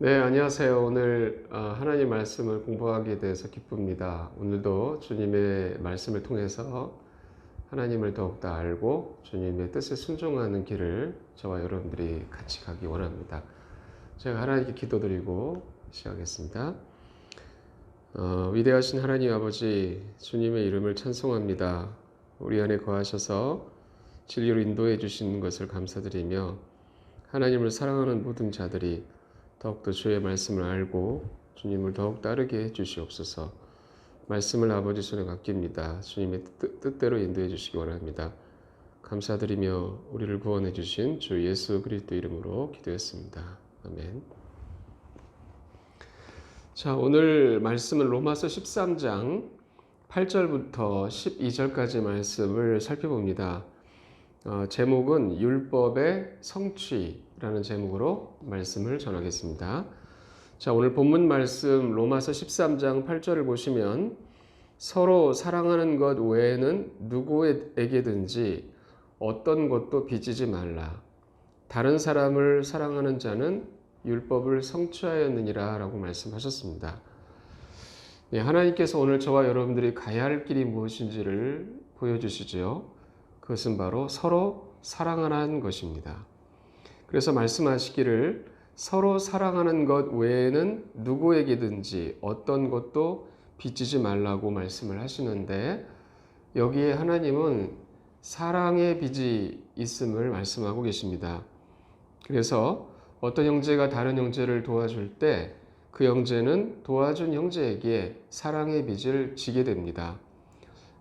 네, 안녕하세요. 오늘 하나님 말씀을 공부하게 돼서 기쁩니다. 오늘도 주님의 말씀을 통해서 하나님을 더욱더 알고 주님의 뜻에 순종하는 길을 저와 여러분들이 같이 가기 원합니다. 제가 하나님께 기도드리고 시작하겠습니다. 위대하신 하나님 아버지, 주님의 이름을 찬송합니다. 우리 안에 거하셔서 진리로 인도해 주시는 것을 감사드리며 하나님을 사랑하는 모든 자들이 더욱더 주의 말씀을 알고 주님을 더욱 따르게 해주시옵소서. 말씀을 아버지 손에 맡깁니다. 주님의 뜻대로 인도해 주시기 원합니다. 감사드리며 우리를 구원해 주신 주 예수 그리스도 이름으로 기도했습니다. 아멘. 자, 오늘 말씀은 로마서 13장 8절부터 12절까지 말씀을 살펴봅니다. 제목은 율법의 성취라는 제목으로 말씀을 전하겠습니다. 자, 오늘 본문 말씀 로마서 13장 8절을 보시면 서로 사랑하는 것 외에는 누구에게든지 어떤 것도 빚지지 말라. 다른 사람을 사랑하는 자는 율법을 성취하였느니라 라고 말씀하셨습니다. 네, 하나님께서 오늘 저와 여러분들이 가야 할 길이 무엇인지를 보여주시죠. 그것은 바로 서로 사랑하는 것입니다. 그래서 말씀하시기를 서로 사랑하는 것 외에는 누구에게든지 어떤 것도 빚지지 말라고 말씀을 하시는데, 여기에 하나님은 사랑의 빚이 있음을 말씀하고 계십니다. 그래서 어떤 형제가 다른 형제를 도와줄 때 그 형제는 도와준 형제에게 사랑의 빚을 지게 됩니다.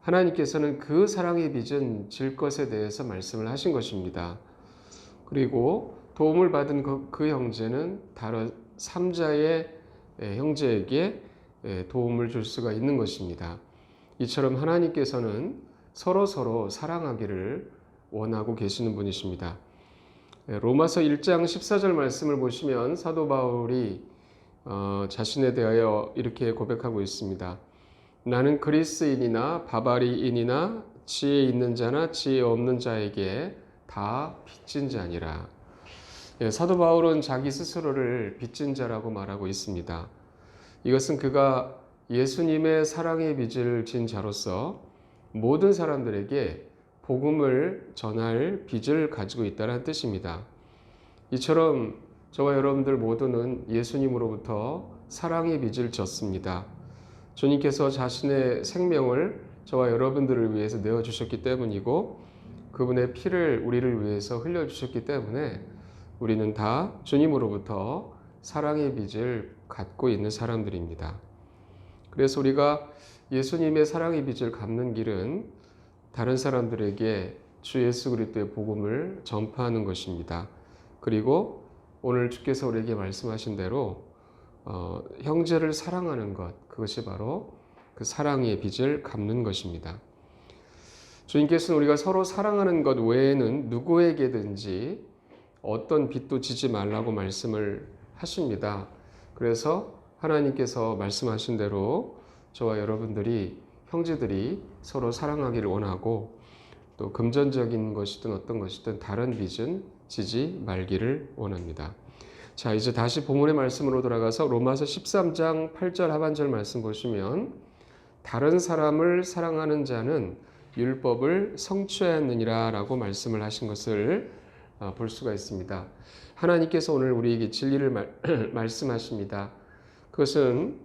하나님께서는 그 사랑의 빚은 질 것에 대해서 말씀을 하신 것입니다. 그리고 도움을 받은 그 형제는 다른 3자의 형제에게 도움을 줄 수가 있는 것입니다. 이처럼 하나님께서는 서로 사랑하기를 원하고 계시는 분이십니다. 로마서 1장 14절 말씀을 보시면 사도 바울이 자신에 대하여 이렇게 고백하고 있습니다. 나는 그리스인이나 바바리인이나 지혜 있는 자나 지혜 없는 자에게 다 빚진 자니라. 사도 바울은 자기 스스로를 빚진 자라고 말하고 있습니다. 이것은 그가 예수님의 사랑의 빚을 진 자로서 모든 사람들에게 복음을 전할 빚을 가지고 있다는 뜻입니다. 이처럼 저와 여러분들 모두는 예수님으로부터 사랑의 빚을 졌습니다. 주님께서 자신의 생명을 저와 여러분들을 위해서 내어주셨기 때문이고, 그분의 피를 우리를 위해서 흘려주셨기 때문에 우리는 다 주님으로부터 사랑의 빚을 갖고 있는 사람들입니다. 그래서 우리가 예수님의 사랑의 빚을 갚는 길은 다른 사람들에게 주 예수 그리스도의 복음을 전파하는 것입니다. 그리고 오늘 주께서 우리에게 말씀하신 대로 형제를 사랑하는 것, 그것이 바로 그 사랑의 빚을 갚는 것입니다. 주님께서는 우리가 서로 사랑하는 것 외에는 누구에게든지 어떤 빚도 지지 말라고 말씀을 하십니다. 그래서 하나님께서 말씀하신 대로 저와 여러분들이, 형제들이 서로 사랑하기를 원하고, 또 금전적인 것이든 어떤 것이든 다른 빚은 지지 말기를 원합니다. 자, 이제 다시 본문의 말씀으로 돌아가서 로마서 13장 8절 하반절 말씀 보시면 다른 사람을 사랑하는 자는 율법을 성취하였느니라 라고 말씀을 하신 것을 볼 수가 있습니다. 하나님께서 오늘 우리에게 진리를 말씀하십니다. 그것은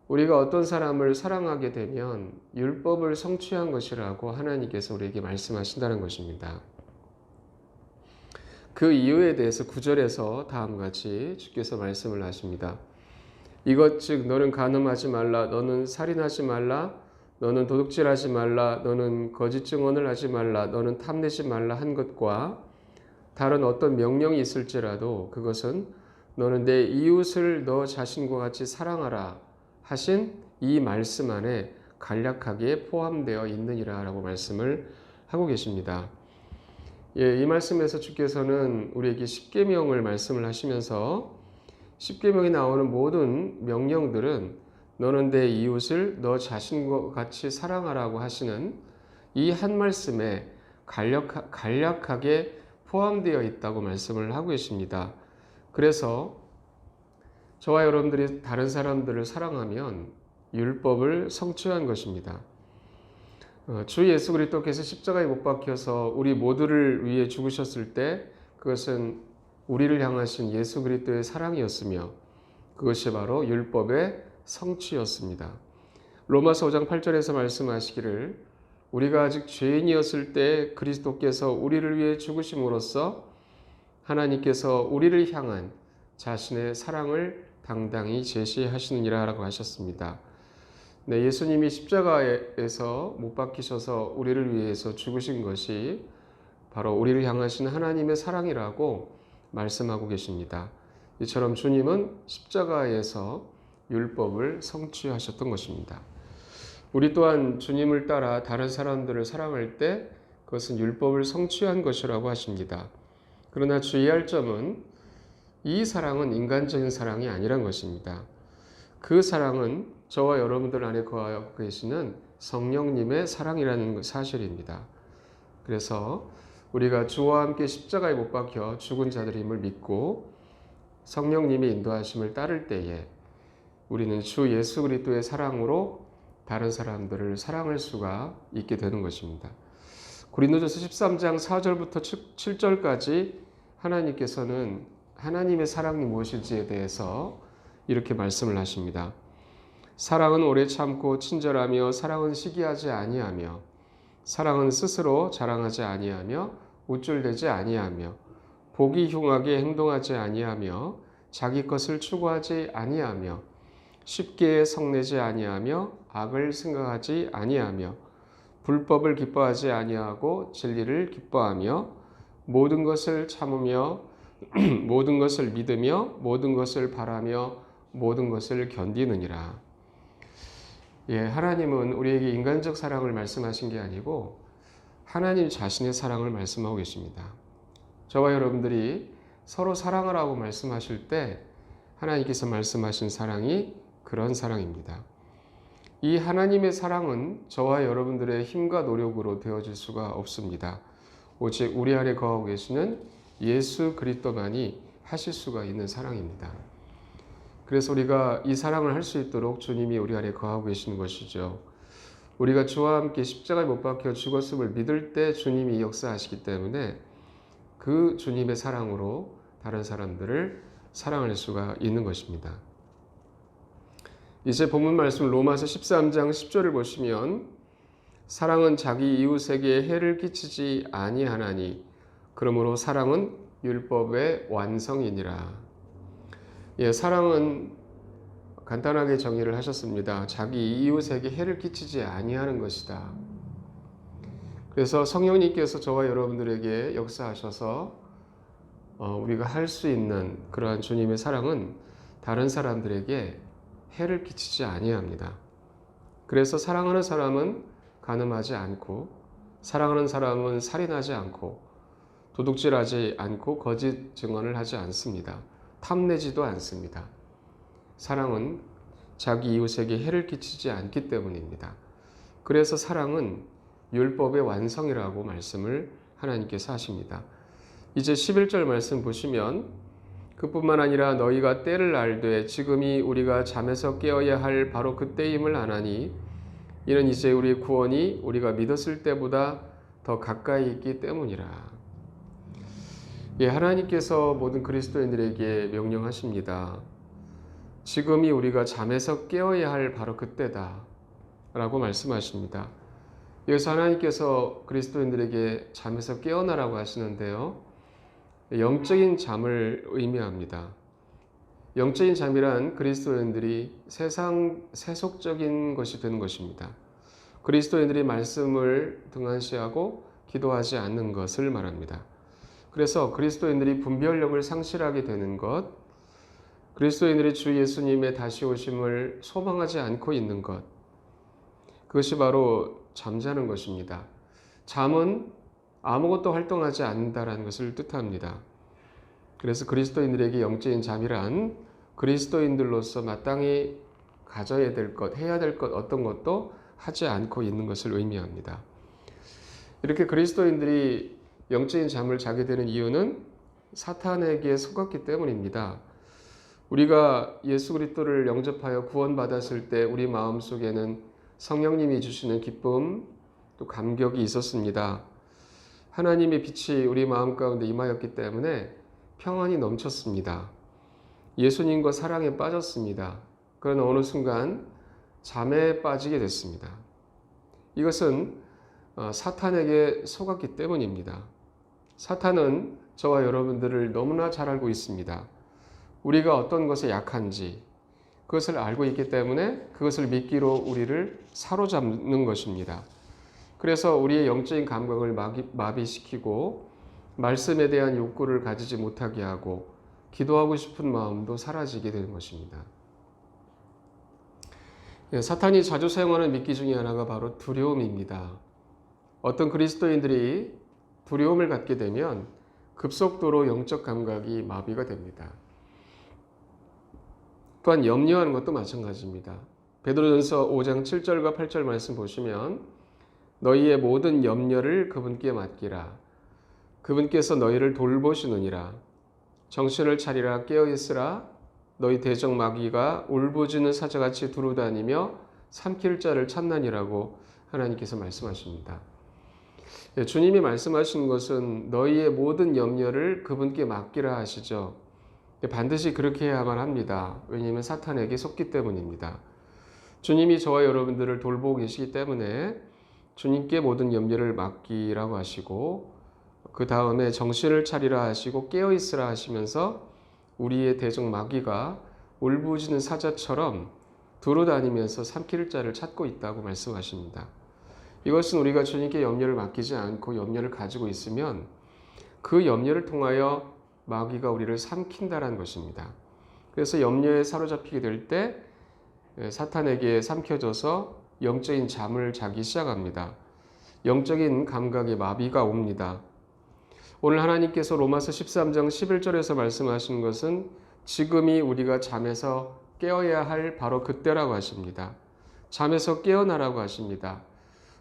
우리가 어떤 사람을 사랑하게 되면 율법을 성취한 것이라고 하나님께서 우리에게 말씀하신다는 것입니다. 그 이유에 대해서 9절에서 다음과 같이 주께서 말씀을 하십니다. 이것 즉 너는 간음하지 말라, 너는 살인하지 말라, 너는 도둑질하지 말라, 너는 거짓 증언을 하지 말라, 너는 탐내지 말라 한 것과 다른 어떤 명령이 있을지라도 그것은 너는 내 이웃을 너 자신과 같이 사랑하라 하신 이 말씀 안에 간략하게 포함되어 있느니라 라고 말씀을 하고 계십니다. 이 말씀에서 주께서는 우리에게 십계명을 말씀을 하시면서 십계명에 나오는 모든 명령들은 너는 내 이웃을 너 자신과 같이 사랑하라고 하시는 이 한 말씀에 간략하게 포함되어 있다고 말씀을 하고 계십니다. 그래서 저와 여러분들이 다른 사람들을 사랑하면 율법을 성취한 것입니다. 주 예수 그리스도께서 십자가에 못 박혀서 우리 모두를 위해 죽으셨을 때 그것은 우리를 향하신 예수 그리스도의 사랑이었으며 그것이 바로 율법의 성취였습니다. 로마서 5장 8절에서 말씀하시기를 우리가 아직 죄인이었을 때 그리스도께서 우리를 위해 죽으심으로써 하나님께서 우리를 향한 자신의 사랑을 당당히 제시하시느니라 라고 하셨습니다. 네, 예수님이 십자가에서 못 박히셔서 우리를 위해서 죽으신 것이 바로 우리를 향하신 하나님의 사랑이라고 말씀하고 계십니다. 이처럼 주님은 십자가에서 율법을 성취하셨던 것입니다. 우리 또한 주님을 따라 다른 사람들을 사랑할 때 그것은 율법을 성취한 것이라고 하십니다. 그러나 주의할 점은 이 사랑은 인간적인 사랑이 아니란 것입니다. 그 사랑은 저와 여러분들 안에 거하고 계시는 성령님의 사랑이라는 사실입니다. 그래서 우리가 주와 함께 십자가에 못 박혀 죽은 자들임을 믿고 성령님의 인도하심을 따를 때에 우리는 주 예수 그리스도의 사랑으로 다른 사람들을 사랑할 수가 있게 되는 것입니다. 고린도전서 13장 4절부터 7절까지 하나님께서는 하나님의 사랑이 무엇인지에 대해서 이렇게 말씀을 하십니다. 사랑은 오래 참고 친절하며 사랑은 시기하지 아니하며 사랑은 스스로 자랑하지 아니하며 우쭐대지 아니하며 보기 흉하게 행동하지 아니하며 자기 것을 추구하지 아니하며 쉽게 성내지 아니하며 악을 생각하지 아니하며 불법을 기뻐하지 아니하고 진리를 기뻐하며 모든 것을 참으며 모든 것을 믿으며 모든 것을 바라며 모든 것을 견디느니라. 하나님은 우리에게 인간적 사랑을 말씀하신 게 아니고 하나님 자신의 사랑을 말씀하고 계십니다. 저와 여러분들이 서로 사랑하라고 말씀하실 때 하나님께서 말씀하신 사랑이 그런 사랑입니다. 이 하나님의 사랑은 저와 여러분들의 힘과 노력으로 되어질 수가 없습니다. 오직 우리 안에 거하고 계시는 예수 그리스도만이 하실 수가 있는 사랑입니다. 그래서 우리가 이 사랑을 할 수 있도록 주님이 우리 안에 거하고 계시는 것이죠. 우리가 주와 함께 십자가에 못 박혀 죽었음을 믿을 때 주님이 역사하시기 때문에 그 주님의 사랑으로 다른 사람들을 사랑할 수가 있는 것입니다. 이제 본문 말씀 로마서 13장 10절을 보시면 사랑은 자기 이웃에게 해를 끼치지 아니하나니 그러므로 사랑은 율법의 완성이니라. 사랑은 간단하게 정의를 하셨습니다. 자기 이웃에게 해를 끼치지 아니하는 것이다. 그래서 성령님께서 저와 여러분들에게 역사하셔서 우리가 할 수 있는 그러한 주님의 사랑은 다른 사람들에게 해를 끼치지 아니합니다. 그래서 사랑하는 사람은 간음하지 않고 사랑하는 사람은 살인하지 않고 도둑질하지 않고 거짓 증언을 하지 않습니다. 탐내지도 않습니다. 사랑은 자기 이웃에게 해를 끼치지 않기 때문입니다. 그래서 사랑은 율법의 완성이라고 말씀을 하나님께서 하십니다. 이제 11절 말씀 보시면 그뿐만 아니라 너희가 때를 알되 지금이 우리가 잠에서 깨어야 할 바로 그때임을 아나니 이는 이제 우리의 구원이 우리가 믿었을 때보다 더 가까이 있기 때문이라. 하나님께서 모든 그리스도인들에게 명령하십니다. 지금이 우리가 잠에서 깨어야 할 바로 그때다 라고 말씀하십니다. 여기서 하나님께서 그리스도인들에게 잠에서 깨어나라고 하시는데요. 영적인 잠을 의미합니다. 영적인 잠이란 그리스도인들이 세속적인 것이 되는 것입니다. 그리스도인들이 말씀을 등한시하고 기도하지 않는 것을 말합니다. 그래서 그리스도인들이 분별력을 상실하게 되는 것, 그리스도인들이 주 예수님의 다시 오심을 소망하지 않고 있는 것, 그것이 바로 잠자는 것입니다. 잠은 아무것도 활동하지 않는다라는 것을 뜻합니다. 그래서 그리스도인들에게 영적인 잠이란 그리스도인들로서 마땅히 가져야 될 것, 해야 될 것 어떤 것도 하지 않고 있는 것을 의미합니다. 이렇게 그리스도인들이 영적인 잠을 자게 되는 이유는 사탄에게 속았기 때문입니다. 우리가 예수 그리스도를 영접하여 구원받았을 때 우리 마음속에는 성령님이 주시는 기쁨 또 감격이 있었습니다. 하나님의 빛이 우리 마음 가운데 임하였기 때문에 평안이 넘쳤습니다. 예수님과 사랑에 빠졌습니다. 그러나 어느 순간 잠에 빠지게 됐습니다. 이것은 사탄에게 속았기 때문입니다. 사탄은 저와 여러분들을 너무나 잘 알고 있습니다. 우리가 어떤 것에 약한지 그것을 알고 있기 때문에 그것을 미끼로 우리를 사로잡는 것입니다. 그래서 우리의 영적인 감각을 마비시키고 말씀에 대한 욕구를 가지지 못하게 하고 기도하고 싶은 마음도 사라지게 되는 것입니다. 사탄이 자주 사용하는 미끼 중에 하나가 바로 두려움입니다. 어떤 그리스도인들이 두려움을 갖게 되면 급속도로 영적 감각이 마비가 됩니다. 또한 염려하는 것도 마찬가지입니다. 베드로전서 5장 7절과 8절 말씀 보시면 너희의 모든 염려를 그분께 맡기라. 그분께서 너희를 돌보시느니라. 정신을 차리라 깨어있으라. 너희 대적 마귀가 울부짖는 사자같이 두루다니며 삼킬 자를 찾나니라고 하나님께서 말씀하십니다. 주님이 말씀하신 것은 너희의 모든 염려를 그분께 맡기라 하시죠. 반드시 그렇게 해야만 합니다. 왜냐하면 사탄에게 속기 때문입니다. 주님이 저와 여러분들을 돌보고 계시기 때문에 주님께 모든 염려를 맡기라고 하시고 그 다음에 정신을 차리라 하시고 깨어있으라 하시면서 우리의 대적 마귀가 울부짖는 사자처럼 두루다니면서 삼킬 자를 찾고 있다고 말씀하십니다. 이것은 우리가 주님께 염려를 맡기지 않고 염려를 가지고 있으면 그 염려를 통하여 마귀가 우리를 삼킨다는 것입니다. 그래서 염려에 사로잡히게 될 때 사탄에게 삼켜져서 영적인 잠을 자기 시작합니다. 영적인 감각의 마비가 옵니다. 오늘 하나님께서 로마서 13장 11절에서 말씀하신 것은 지금이 우리가 잠에서 깨어야 할 바로 그때라고 하십니다. 잠에서 깨어나라고 하십니다.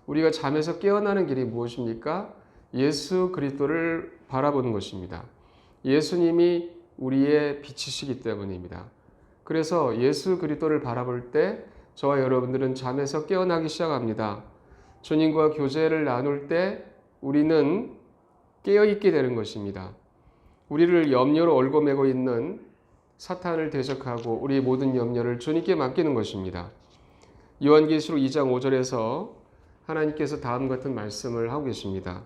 우리가 잠에서 깨어나는 길이 무엇입니까? 예수 그리스도를 바라보는 것입니다. 예수님이 우리의 빛이시기 때문입니다. 그래서 예수 그리스도를 바라볼 때 저와 여러분들은 잠에서 깨어나기 시작합니다. 주님과 교제를 나눌 때 우리는 깨어있게 되는 것입니다. 우리를 염려로 얽어매고 있는 사탄을 대적하고 우리의 모든 염려를 주님께 맡기는 것입니다. 요한계시록 2장 5절에서 하나님께서 다음 같은 말씀을 하고 계십니다.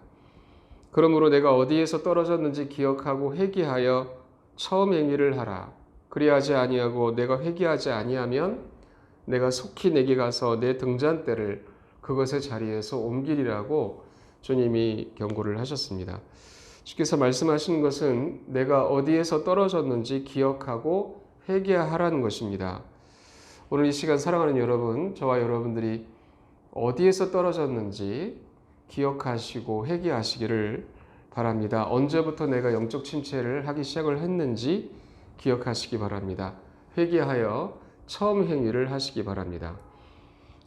그러므로 내가 어디에서 떨어졌는지 기억하고 회개하여 처음 행위를 하라. 그리하지 아니하고 내가 회개하지 아니하면 내가 속히 내게 가서 내 등잔대를 그것의 자리에서 옮기리라고 주님이 경고를 하셨습니다. 주께서 말씀하시는 것은 내가 어디에서 떨어졌는지 기억하고 회개하라는 것입니다. 오늘 이 시간 사랑하는 여러분, 저와 여러분들이 어디에서 떨어졌는지 기억하시고 회개하시기를 바랍니다. 언제부터 내가 영적 침체를 하기 시작을 했는지 기억하시기 바랍니다. 회개하여 처음 행위를 하시기 바랍니다.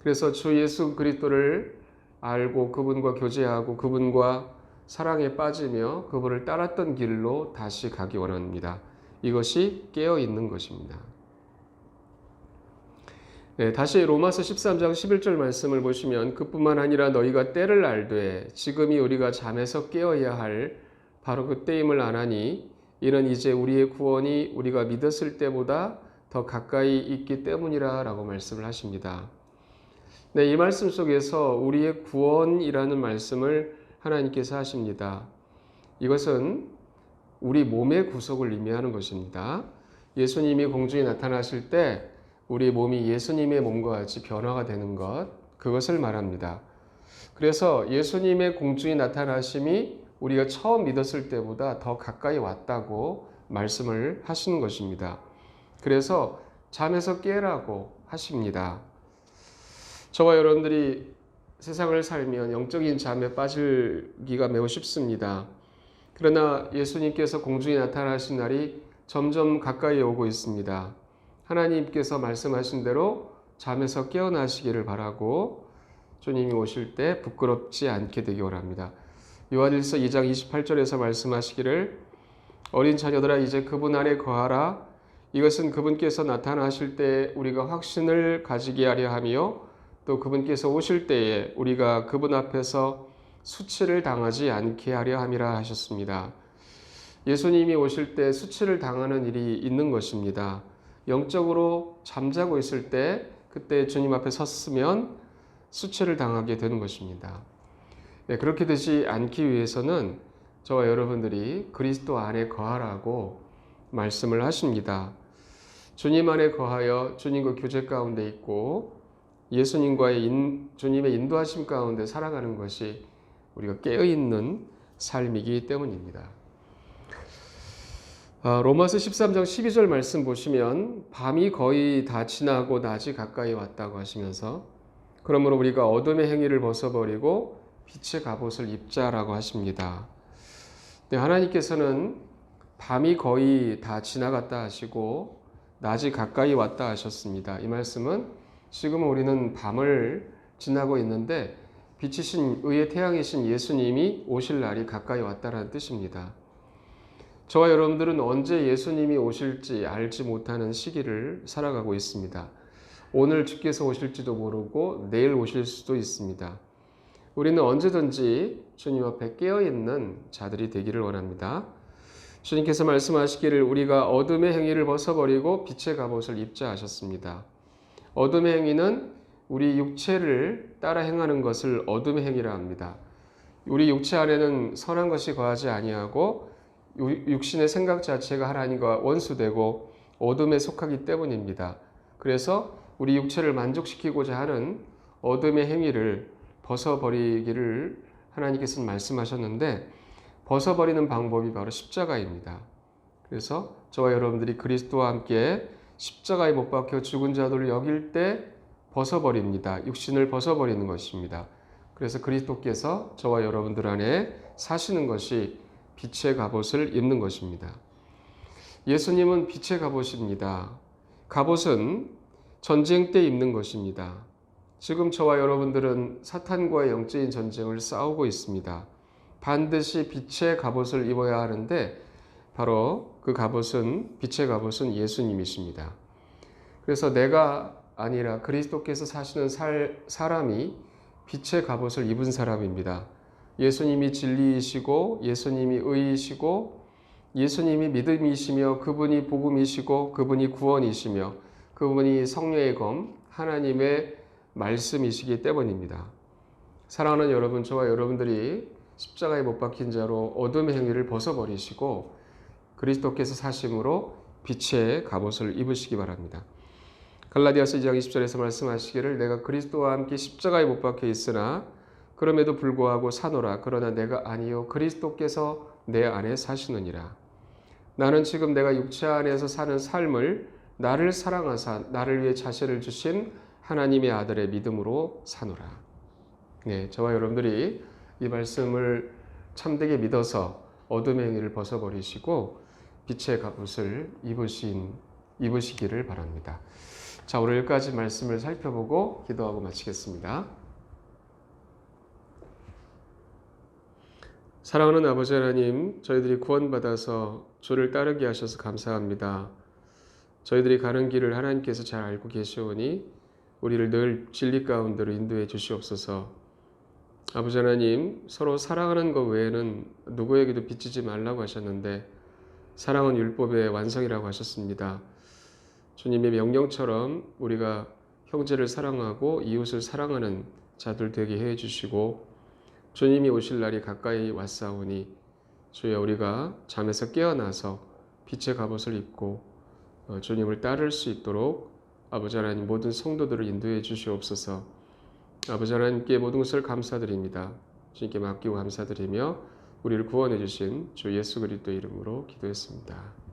그래서 주 예수 그리스도를 알고 그분과 교제하고 그분과 사랑에 빠지며 그분을 따랐던 길로 다시 가기 원합니다. 이것이 깨어있는 것입니다. 다시 로마서 13장 11절 말씀을 보시면 그뿐만 아니라 너희가 때를 알되 지금이 우리가 잠에서 깨어야 할 바로 그때임을 아나니 이는 이제 우리의 구원이 우리가 믿었을 때보다 더 가까이 있기 때문이라 라고 말씀을 하십니다. 네, 이 말씀 속에서 우리의 구원이라는 말씀을 하나님께서 하십니다. 이것은 우리 몸의 구속을 의미하는 것입니다. 예수님이 공중에 나타나실 때 우리 몸이 예수님의 몸과 같이 변화가 되는 것, 그것을 말합니다. 그래서 예수님의 공중에 나타나심이 우리가 처음 믿었을 때보다 더 가까이 왔다고 말씀을 하시는 것입니다. 그래서 잠에서 깨라고 하십니다. 저와 여러분들이 세상을 살면 영적인 잠에 빠지기가 매우 쉽습니다. 그러나 예수님께서 공중에 나타나신 날이 점점 가까이 오고 있습니다. 하나님께서 말씀하신 대로 잠에서 깨어나시기를 바라고 주님이 오실 때 부끄럽지 않게 되기 원합니다. 요한일서 2장 28절에서 말씀하시기를 어린 자녀들아 이제 그분 안에 거하라. 이것은 그분께서 나타나실 때 우리가 확신을 가지게 하려 하며 또 그분께서 오실 때에 우리가 그분 앞에서 수치를 당하지 않게 하려 함이라 하셨습니다. 예수님이 오실 때 수치를 당하는 일이 있는 것입니다. 영적으로 잠자고 있을 때 그때 주님 앞에 섰으면 수치를 당하게 되는 것입니다. 네, 그렇게 되지 않기 위해서는 저와 여러분들이 그리스도 안에 거하라고 말씀을 하십니다. 주님 안에 거하여 주님과 교제 가운데 있고 예수님과의 주님의 인도하심 가운데 살아가는 것이 우리가 깨어있는 삶이기 때문입니다. 로마서 13장 12절 말씀 보시면 밤이 거의 다 지나고 낮이 가까이 왔다고 하시면서 그러므로 우리가 어둠의 행위를 벗어버리고 빛의 갑옷을 입자라고 하십니다. 네, 하나님께서는 밤이 거의 다 지나갔다 하시고 낮이 가까이 왔다 하셨습니다. 이 말씀은 지금 우리는 밤을 지나고 있는데 빛이신 의의 태양이신 예수님이 오실 날이 가까이 왔다라는 뜻입니다. 저와 여러분들은 언제 예수님이 오실지 알지 못하는 시기를 살아가고 있습니다. 오늘 주께서 오실지도 모르고 내일 오실 수도 있습니다. 우리는 언제든지 주님 앞에 깨어있는 자들이 되기를 원합니다. 주님께서 말씀하시기를 우리가 어둠의 행위를 벗어버리고 빛의 갑옷을 입자 하셨습니다. 어둠의 행위는 우리 육체를 따라 행하는 것을 어둠의 행위라 합니다. 우리 육체 안에는 선한 것이 거하지 아니하고 육신의 생각 자체가 하나님과 원수되고 어둠에 속하기 때문입니다. 그래서 우리 육체를 만족시키고자 하는 어둠의 행위를 벗어버리기를 하나님께서는 말씀하셨는데 벗어버리는 방법이 바로 십자가입니다. 그래서 저와 여러분들이 그리스도와 함께 십자가에 못 박혀 죽은 자들을 여길 때 벗어버립니다. 육신을 벗어버리는 것입니다. 그래서 그리스도께서 저와 여러분들 안에 사시는 것이 빛의 갑옷을 입는 것입니다. 예수님은 빛의 갑옷입니다. 갑옷은 전쟁 때 입는 것입니다. 지금 저와 여러분들은 사탄과의 영적인 전쟁을 싸우고 있습니다. 반드시 빛의 갑옷을 입어야 하는데 바로 그 갑옷은 빛의 갑옷은 예수님이십니다. 그래서 내가 아니라 그리스도께서 사시는 사람이 빛의 갑옷을 입은 사람입니다. 예수님이 진리이시고 예수님이 의이시고 예수님이 믿음이시며 그분이 복음이시고 그분이 구원이시며 그분이 성령의 검 하나님의 말씀이시기 때문입니다. 사랑하는 여러분, 저와 여러분들이 십자가에 못 박힌 자로 어둠의 행위를 벗어버리시고 그리스도께서 사심으로 빛의 갑옷을 입으시기 바랍니다. 갈라디아서 2장 20절에서 말씀하시기를 내가 그리스도와 함께 십자가에 못 박혀 있으나 그럼에도 불구하고 사노라. 그러나 내가 아니요 그리스도께서 내 안에 사시느니라. 나는 지금 내가 육체 안에서 사는 삶을 나를 사랑하사 나를 위해 자신을 주신 하나님의 아들의 믿음으로 사노라. 네, 저와 여러분들이 이 말씀을 참되게 믿어서 어둠의 행위를 벗어버리시고 빛의 갑옷을 입으시기를 바랍니다. 자, 오늘 여기까지 말씀을 살펴보고 기도하고 마치겠습니다. 사랑하는 아버지 하나님, 저희들이 구원받아서 주를 따르게 하셔서 감사합니다. 저희들이 가는 길을 하나님께서 잘 알고 계시오니 우리를 늘 진리 가운데로 인도해 주시옵소서. 아버지 하나님, 서로 사랑하는 것 외에는 누구에게도 비치지 말라고 하셨는데 사랑은 율법의 완성이라고 하셨습니다. 주님의 명령처럼 우리가 형제를 사랑하고 이웃을 사랑하는 자들 되게 해 주시고 주님이 오실 날이 가까이 왔사오니 주여 우리가 잠에서 깨어나서 빛의 갑옷을 입고 주님을 따를 수 있도록 아버지 하나님 모든 성도들을 인도해 주시옵소서. 아버지 하나님께 모든 것을 감사드립니다. 주님께 맡기고 감사드리며 우리를 구원해 주신 주 예수 그리스도의 이름으로 기도했습니다.